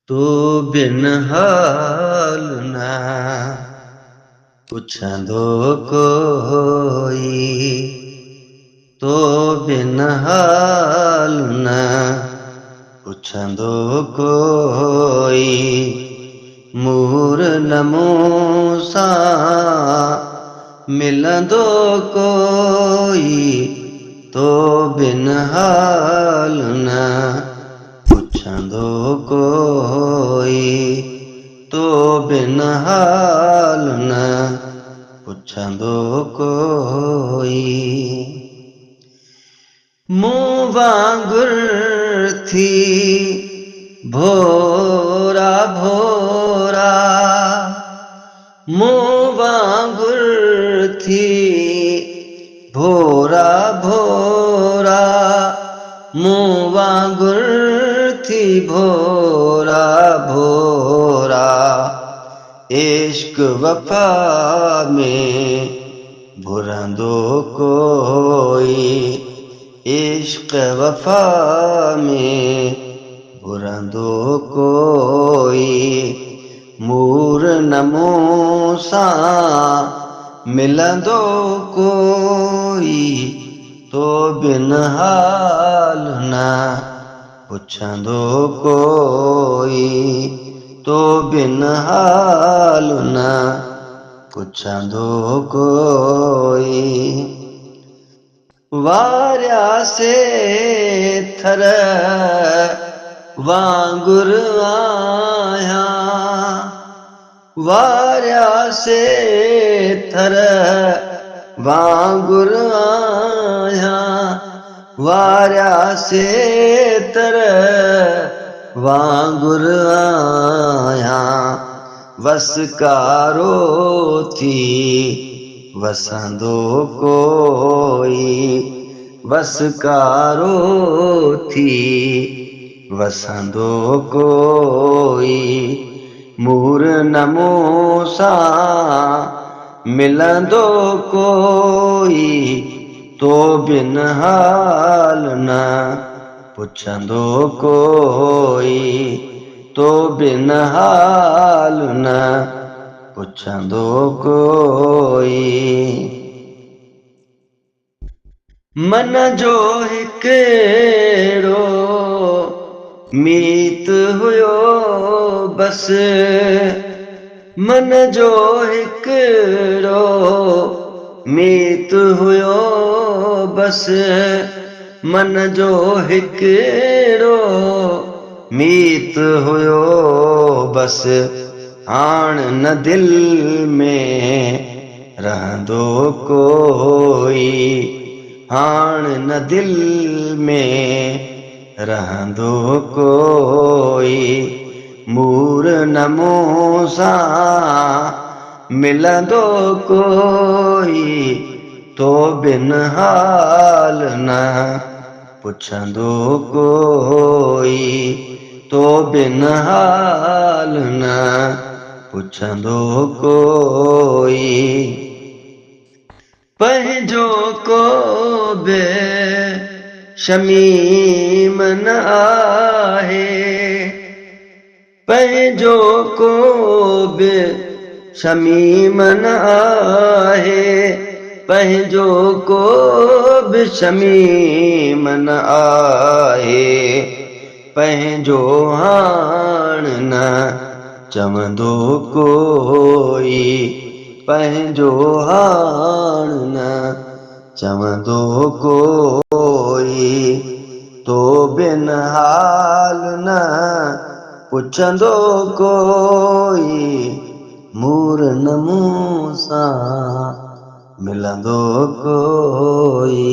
तो बिन हाल ना पुछंदो कोई, तो बिन हाल न पुछंदो कोई, मूर न मूं सां मिलंदो कोई, तो बिन हाल न पुछंदो कोई, तो बिन हाल न पुछंदो कोई। मूं वांगुर थी भोरा भोरा, मूं वांगुर थी भोरा भोरा, मूं वांगुर थी भोरा भोरा, इश्क वफा में भुरंदो कोई, इश्क वफा में भुरंदो कोई, मूर न मूं सां मिलंदो कोई, तो बिन हाल न पुछंदो कोई, तो बिन हाल न पुछंदो कोई। वारिया से थर वांगुर आया, वारिया से थर वांगुर आया, वारिया से थर वांगुर आया, वसकारो थी वसंदो कोई, वसकारो थी वसंदो कोई, मूर न मूं सां मिलंदो कोई, तो बिन हाल न पुछंदो कोई, तो बिन हाल न पुछंदो कोई। मन जो हिकिड़ो मीत हुयो बस, मन जो हिकिड़ो मीत हुयो बस, मन जो हिकिड़ो मीत हुयो बस, हाण न दिल में रहंदो कोई, हाण न दिल में रहंदो कोई, मूर न मूं सां मिलंदो कोई, तो बिन हाल न पुछंदो कोई, तो बिन हाल न पुछंदो कोई। पंहिंजो को बि शमीम न आहे, पंहिंजो को बि शमीम न आहे, पंहिंजो को बि शमीम न आहे, पंहिंजो हाण न चवंदो कोई, पंहिंजो हाण न चवंदो कोई, तो बिन हाल न पुछंदो कोई, मूर न मूं सां मिलंदो कोई।